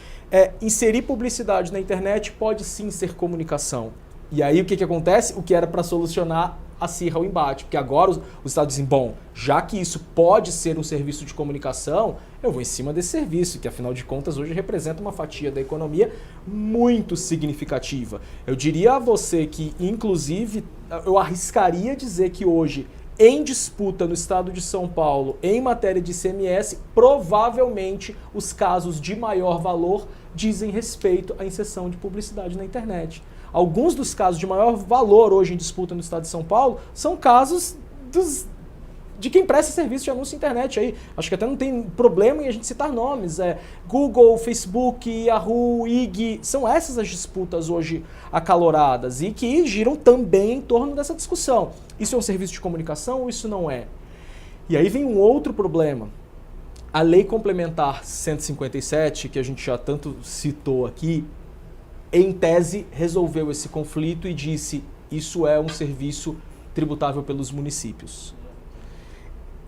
inserir publicidade na internet pode sim ser comunicação. E aí o que acontece? O que era para solucionar acirra o embate, porque agora os Estados dizem, bom, já que isso pode ser um serviço de comunicação, eu vou em cima desse serviço, que afinal de contas hoje representa uma fatia da economia muito significativa. Eu diria a você que, inclusive, eu arriscaria dizer que hoje, em disputa no estado de São Paulo, em matéria de ICMS, provavelmente os casos de maior valor dizem respeito à inserção de publicidade na internet. Alguns dos casos de maior valor hoje em disputa no estado de São Paulo são casos de quem presta serviço de anúncio na internet. Aí, acho que até não tem problema em a gente citar nomes. Google, Facebook, Yahoo, IG, são essas as disputas hoje acaloradas e que giram também em torno dessa discussão. Isso é um serviço de comunicação ou isso não é? E aí vem um outro problema. A Lei Complementar 157, que a gente já tanto citou aqui, em tese, resolveu esse conflito e disse isso é um serviço tributável pelos municípios.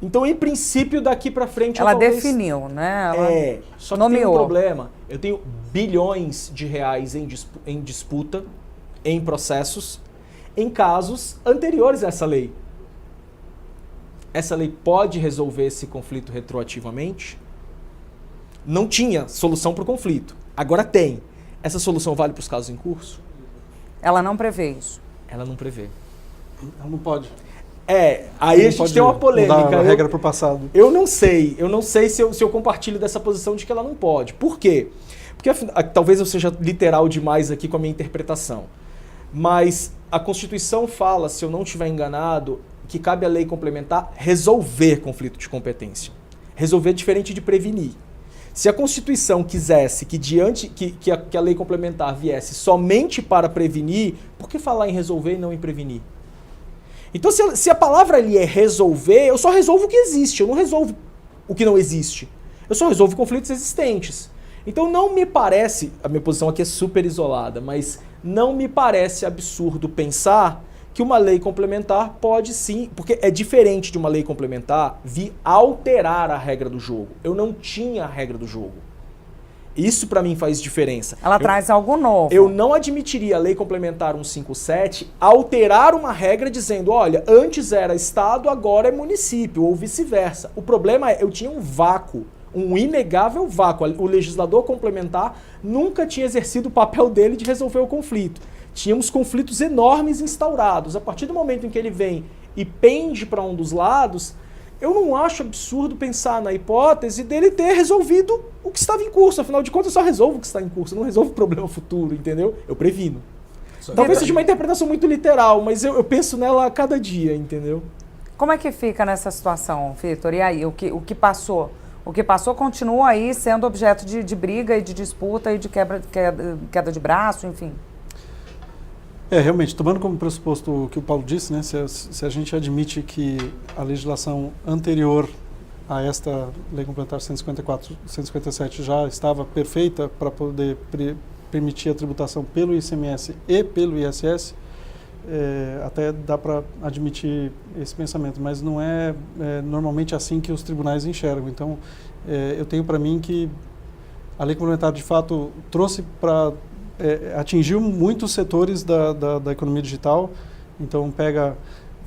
Então, em princípio, daqui para frente... Ela definiu, né? Ela só que nomeou. tem um problema. Eu tenho bilhões de reais em disputa, em processos, em casos anteriores a essa lei. Essa lei pode resolver esse conflito retroativamente? Não tinha solução para o conflito. Agora tem. Essa solução vale para os casos em curso? Ela não prevê isso. Ela não prevê. Ela não pode. Aí a gente tem uma polêmica. A regra para o passado. Eu não sei se eu compartilho dessa posição de que ela não pode. Por quê? Porque talvez eu seja literal demais aqui com a minha interpretação. Mas a Constituição fala, se eu não estiver enganado, que cabe à lei complementar resolver conflito de competência. Resolver é diferente de prevenir. Se a Constituição quisesse que a lei complementar viesse somente para prevenir, por que falar em resolver e não em prevenir? Então, se a palavra ali é resolver, eu só resolvo o que existe, eu não resolvo o que não existe. Eu só resolvo conflitos existentes. Então, não me parece, a minha posição aqui é super isolada, mas não me parece absurdo pensar que uma lei complementar pode sim, porque é diferente de uma lei complementar vir alterar a regra do jogo. Eu não tinha a regra do jogo. Isso para mim faz diferença. Ela traz algo novo. Eu não admitiria a lei complementar 157 alterar uma regra dizendo, olha, antes era estado, agora é município, ou vice-versa. O problema é, eu tinha um vácuo, um inegável vácuo. O legislador complementar nunca tinha exercido o papel dele de resolver o conflito. Tínhamos conflitos enormes instaurados. A partir do momento em que ele vem e pende para um dos lados, eu não acho absurdo pensar na hipótese dele ter resolvido o que estava em curso. Afinal de contas, eu só resolvo o que está em curso, eu não resolvo o problema futuro, entendeu? Eu previno. Talvez seja uma interpretação muito literal, mas eu penso nela a cada dia, entendeu? Como é que fica nessa situação, Vitor? E aí, o que passou? O que passou continua aí sendo objeto de briga e de disputa e de queda de braço, enfim. Realmente, tomando como pressuposto o que o Paulo disse, né, se a gente admite que a legislação anterior a esta Lei Complementar 157 já estava perfeita para poder permitir a tributação pelo ICMS e pelo ISS, até dá para admitir esse pensamento, mas não é normalmente assim que os tribunais enxergam. Então, eu tenho para mim que a Lei Complementar, de fato, trouxe para... atingiu muitos setores da economia digital, então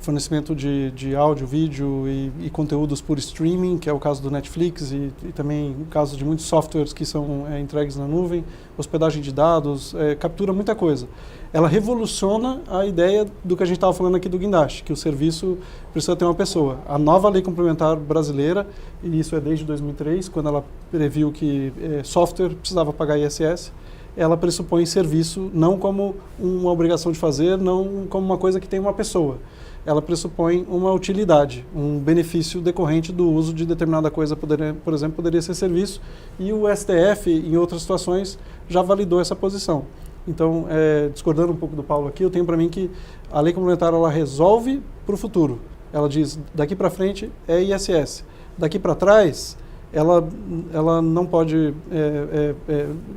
fornecimento de áudio, vídeo e conteúdos por streaming, que é o caso do Netflix e também o caso de muitos softwares que são entregues na nuvem, hospedagem de dados, captura muita coisa. Ela revoluciona a ideia do que a gente estava falando aqui do guindaste, que o serviço precisa ter uma pessoa. A nova lei complementar brasileira, e isso é desde 2003, quando ela previu que software precisava pagar ISS, ela pressupõe serviço não como uma obrigação de fazer, não como uma coisa que tem uma pessoa. Ela pressupõe uma utilidade, um benefício decorrente do uso de determinada coisa, por exemplo, poderia ser serviço, e o STF, em outras situações, já validou essa posição. Então, discordando um pouco do Paulo aqui, eu tenho para mim que a lei complementar ela resolve para o futuro. Ela diz, daqui para frente é ISS. Daqui para trás, ela não pode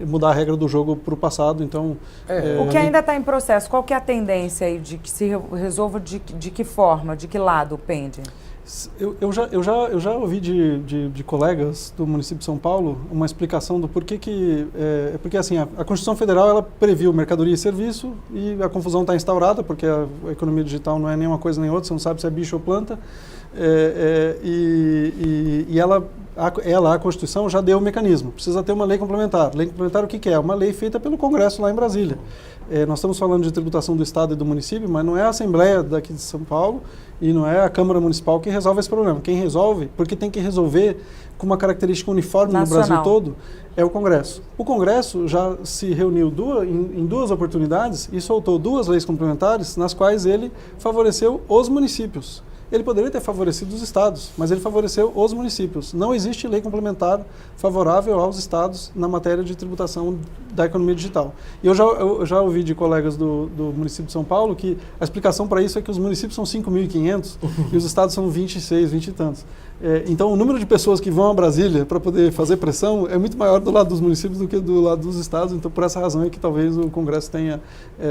mudar a regra do jogo para o passado. Então, o que ainda está em processo, qual que é a tendência aí de que se resolva de que forma, de que lado pende? Eu já ouvi de colegas do município de São Paulo uma explicação do porquê que... porque assim, a Constituição Federal ela previu mercadoria e serviço e a confusão está instaurada, porque a economia digital não é nem uma coisa nem outra, você não sabe se é bicho ou planta. E a Constituição já deu o mecanismo. Precisa ter uma lei complementar. Lei complementar o que é? Uma lei feita pelo Congresso lá em Brasília. Nós estamos falando de tributação do Estado e do município, mas não é a Assembleia daqui de São Paulo e não é a Câmara Municipal que resolve esse problema. Quem resolve, porque tem que resolver com uma característica uniforme no Brasil todo, é o Congresso. O Congresso já se reuniu em duas oportunidades e soltou 2 leis complementares nas quais ele favoreceu os municípios. Ele poderia ter favorecido os estados, mas ele favoreceu os municípios. Não existe lei complementar favorável aos estados na matéria de tributação da economia digital. E eu já ouvi de colegas do município de São Paulo que a explicação para isso é que os municípios são 5.500 e os estados são 26, 20 e tantos. Então, o número de pessoas que vão a Brasília para poder fazer pressão é muito maior do lado dos municípios do que do lado dos estados. Então, por essa razão é que talvez o Congresso tenha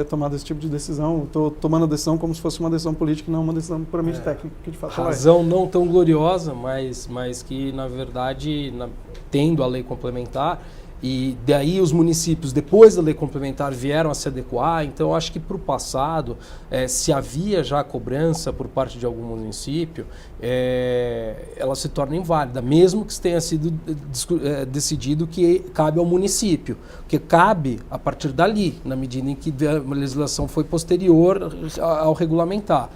tomado esse tipo de decisão. Estou tomando a decisão como se fosse uma decisão política e não uma decisão puramente técnica. Que de fato razão não tão gloriosa, mas que, na verdade, tendo a lei complementar, e daí os municípios, depois da lei complementar, vieram a se adequar. Então, acho que para o passado, se havia já cobrança por parte de algum município, ela se torna inválida, mesmo que tenha sido decidido que cabe ao município, porque cabe a partir dali, na medida em que a legislação foi posterior ao regulamentar.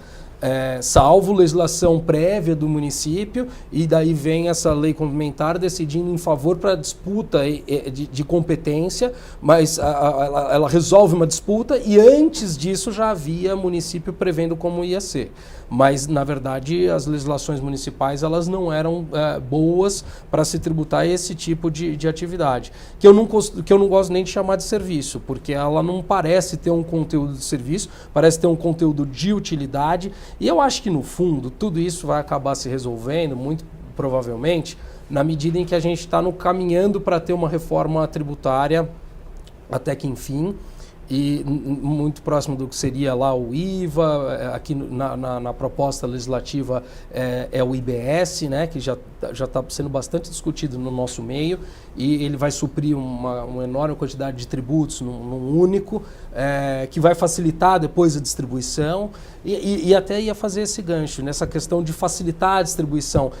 Salvo legislação prévia do município, e daí vem essa lei complementar decidindo em favor para a disputa de competência, mas ela resolve uma disputa e antes disso já havia município prevendo como ia ser. Mas, na verdade, as legislações municipais elas não eram boas para se tributar esse tipo de atividade, que eu não gosto nem de chamar de serviço, porque ela não parece ter um conteúdo de serviço, parece ter um conteúdo de utilidade. E eu acho que, no fundo, tudo isso vai acabar se resolvendo, muito provavelmente, na medida em que a gente está caminhando para ter uma reforma tributária até que enfim, e muito próximo do que seria lá o IVA, aqui na proposta legislativa é o IBS, né, que já está sendo bastante discutido no nosso meio, e ele vai suprir uma enorme quantidade de tributos num único, que vai facilitar depois a distribuição, e até ia fazer esse gancho nessa questão de facilitar a distribuição,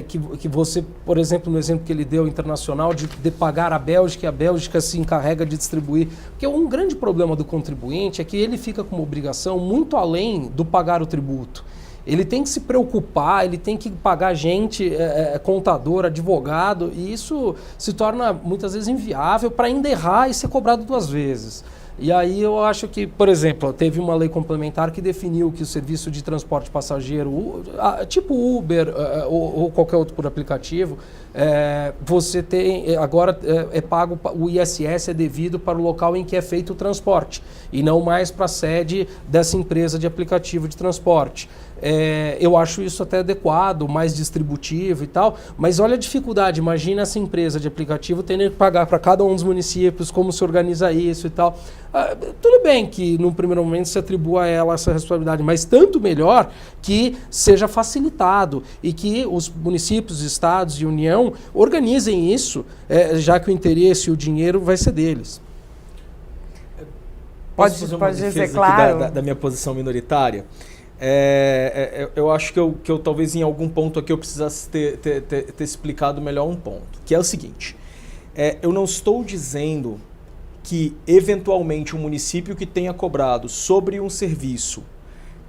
que você, por exemplo, no exemplo que ele deu internacional, de pagar a Bélgica, e a Bélgica se encarrega de distribuir, porque um grande problema do contribuinte é que ele fica com uma obrigação muito além do pagar o tributo. Ele tem que se preocupar, ele tem que pagar gente, contador, advogado, e isso se torna muitas vezes inviável para ainda errar e ser cobrado 2 vezes. E aí eu acho que, por exemplo, teve uma lei complementar que definiu que o serviço de transporte passageiro, tipo Uber ou qualquer outro por aplicativo, você tem, agora é pago, o ISS é devido para o local em que é feito o transporte e não mais para a sede dessa empresa de aplicativo de transporte. Eu acho isso até adequado, mais distributivo e tal, mas olha a dificuldade, imagina essa empresa de aplicativo tendo que pagar para cada um dos municípios, como se organiza isso e tal. Tudo bem que no primeiro momento se atribua a ela essa responsabilidade, mas tanto melhor que seja facilitado e que os municípios, estados e União organizem isso, já que o interesse e o dinheiro vai ser deles. Pode dizer, claro, da minha posição minoritária? Eu acho que eu talvez em algum ponto aqui eu precisasse ter explicado melhor um ponto, que é o seguinte, eu não estou dizendo que eventualmente um município que tenha cobrado sobre um serviço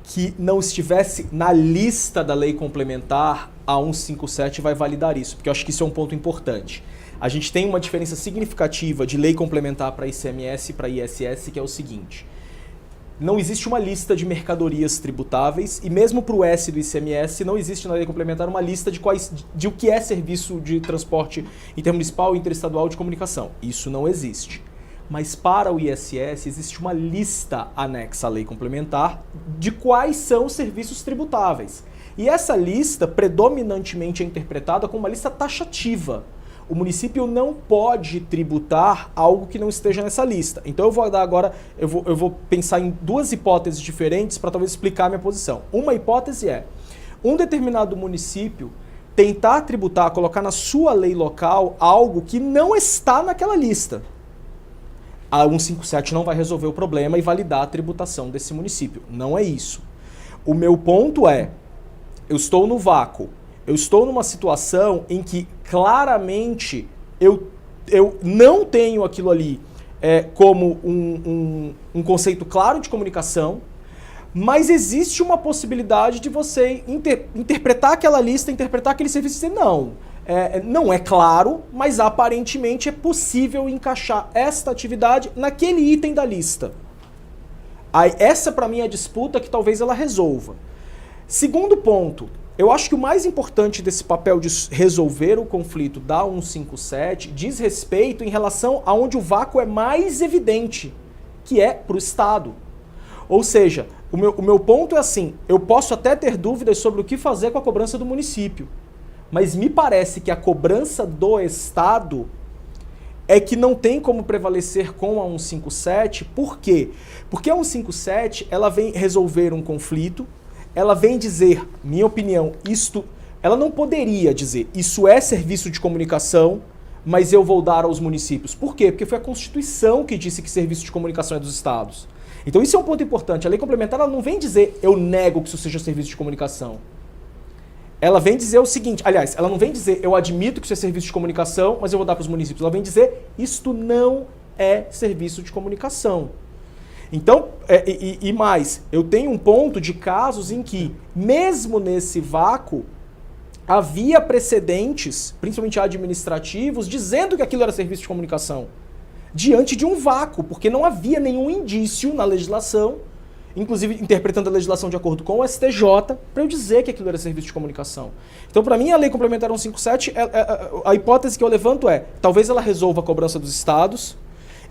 que não estivesse na lista da lei complementar, a 157 vai validar isso, porque eu acho que isso é um ponto importante. A gente tem uma diferença significativa de lei complementar para ICMS e para ISS, que é o seguinte: não existe uma lista de mercadorias tributáveis e mesmo para o S do ICMS não existe na lei complementar uma lista de o que é serviço de transporte intermunicipal e interestadual de comunicação. Isso não existe. Mas para o ISS existe uma lista anexa à lei complementar de quais são os serviços tributáveis. E essa lista predominantemente é interpretada como uma lista taxativa. O município não pode tributar algo que não esteja nessa lista. Então eu vou dar agora, eu vou pensar em duas hipóteses diferentes para talvez explicar a minha posição. Uma hipótese é um determinado município tentar tributar, colocar na sua lei local algo que não está naquela lista. A 157 não vai resolver o problema e validar a tributação desse município. Não é isso. O meu ponto é, eu estou no vácuo. Eu estou numa situação em que claramente eu não tenho aquilo ali como um conceito claro de comunicação, mas existe uma possibilidade de você interpretar aquela lista, interpretar aquele serviço e dizer não. Não é claro, mas aparentemente é possível encaixar esta atividade naquele item da lista. Aí, essa para mim é a disputa que talvez ela resolva. Segundo ponto, eu acho que o mais importante desse papel de resolver o conflito da 157 diz respeito em relação a onde o vácuo é mais evidente, que é para o Estado. Ou seja, o meu ponto é assim, eu posso até ter dúvidas sobre o que fazer com a cobrança do município, mas me parece que a cobrança do Estado é que não tem como prevalecer com a 157. Por quê? Porque a 157 ela vem resolver um conflito, ela vem dizer, minha opinião, ela não poderia dizer, isso é serviço de comunicação, mas eu vou dar aos municípios. Por quê? Porque foi a Constituição que disse que serviço de comunicação é dos estados. Então isso é um ponto importante. A lei complementar ela não vem dizer, eu nego que isso seja serviço de comunicação. Ela vem dizer o seguinte, aliás, ela não vem dizer, eu admito que isso é serviço de comunicação, mas eu vou dar para os municípios. Ela vem dizer, isto não é serviço de comunicação. Então, e mais, eu tenho um ponto de casos em que, mesmo nesse vácuo, havia precedentes, principalmente administrativos, dizendo que aquilo era serviço de comunicação, diante de um vácuo, porque não havia nenhum indício na legislação, inclusive interpretando a legislação de acordo com o STJ, para eu dizer que aquilo era serviço de comunicação. Então, para mim, a Lei Complementar 157, a hipótese que eu levanto é, talvez ela resolva a cobrança dos estados.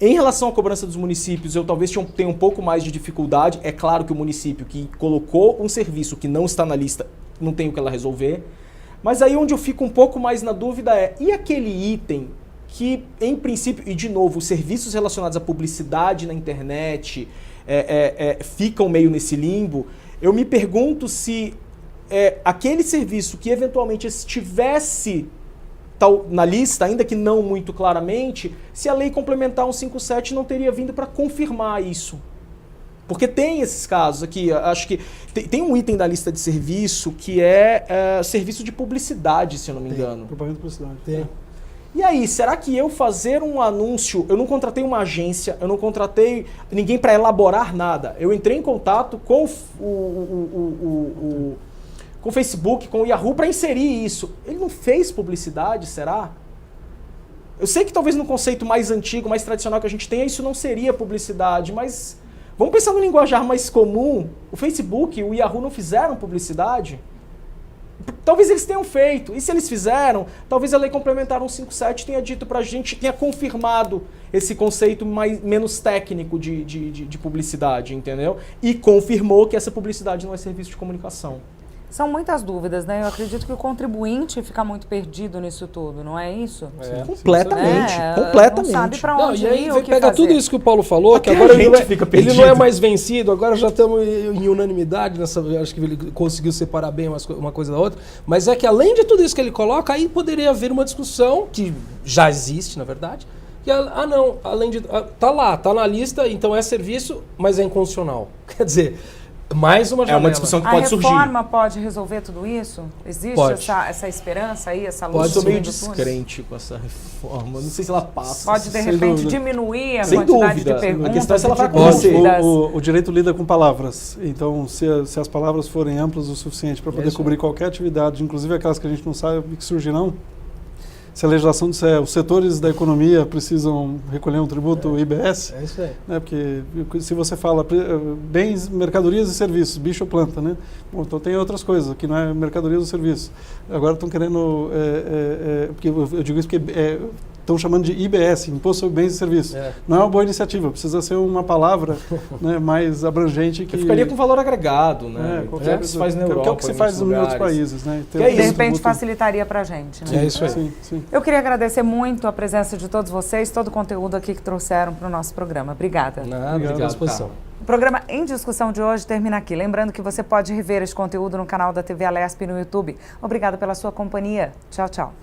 Em relação à cobrança dos municípios, eu talvez tenha um pouco mais de dificuldade. É claro que o município que colocou um serviço que não está na lista, não tem o que ela resolver. Mas aí onde eu fico um pouco mais na dúvida e aquele item que, em princípio, e de novo, os serviços relacionados à publicidade na internet ficam meio nesse limbo, eu me pergunto se aquele serviço que eventualmente estivesse na lista, ainda que não muito claramente, se a lei complementar 157 não teria vindo para confirmar isso. Porque tem esses casos aqui, acho que tem um item da lista de serviço que é serviço de publicidade, se eu não me engano. Propaganda de publicidade. Tem. E aí, será que eu fazer um anúncio, eu não contratei uma agência, eu não contratei ninguém para elaborar nada, eu entrei em contato com com o Facebook, com o Yahoo para inserir isso. Ele não fez publicidade, será? Eu sei que talvez no conceito mais antigo, mais tradicional que a gente tenha, isso não seria publicidade, mas vamos pensar no linguajar mais comum. O Facebook e o Yahoo não fizeram publicidade? Talvez eles tenham feito. E se eles fizeram, talvez a Lei Complementar 157 tenha dito pra gente, tenha confirmado esse conceito menos técnico de publicidade, entendeu? E confirmou que essa publicidade não é serviço de comunicação. São muitas dúvidas, né? Eu acredito que o contribuinte fica muito perdido nisso tudo, não é isso? Completamente, completamente. Não sabe pra onde e aí ir, o que pega fazer. tudo isso que o Paulo falou, Até que agora a gente fica ele não é perdido. mais vencido, agora já estamos em unanimidade, acho que ele conseguiu separar bem uma coisa da outra, mas é que além de tudo isso que ele coloca, aí poderia haver uma discussão, que já existe, na verdade, que tá lá, tá na lista, então é serviço, mas é inconstitucional. Quer dizer, Mais uma É janela. uma discussão que A pode surgir. reforma pode resolver tudo isso? Existe Pode. essa esperança aí, essa luz Eu no sou meio fim do túnel? descrente com essa reforma. Não sei se ela passa. Pode, de Sem repente, dúvida. diminuir a Sem quantidade dúvida. de perguntas, A questão é se ela vai de acontecer. dúvidas. O direito lida com palavras. Então, se as palavras forem amplas o suficiente para poder Isso. cobrir qualquer atividade, inclusive aquelas que a gente não sabe que surgirão, se a legislação disser os setores da economia precisam recolher um tributo IBS, É isso aí. né, porque se você fala bens, mercadorias e serviços, bicho ou planta, né? Bom, então tem outras coisas, que não é mercadorias ou serviços. Agora estão querendo, porque eu digo isso porque estão chamando de IBS, Imposto sobre Bens e Serviços. É. Não é uma boa iniciativa, precisa ser uma palavra né, mais abrangente que... Que ficaria com valor agregado, né? qualquer É o que se faz na Europa, que é o que se faz em outros lugares. países, né? Que é De isso, repente tributo- facilitaria para a gente. Né? É isso aí. Sim, sim. Eu queria agradecer muito a presença de todos vocês, todo o conteúdo aqui que trouxeram para o nosso programa. Obrigada. Nada, Obrigado, à disposição. O programa Em Discussão de hoje termina aqui. Lembrando que você pode rever esse conteúdo no canal da TV Alesp no YouTube. Obrigada pela sua companhia. Tchau, tchau.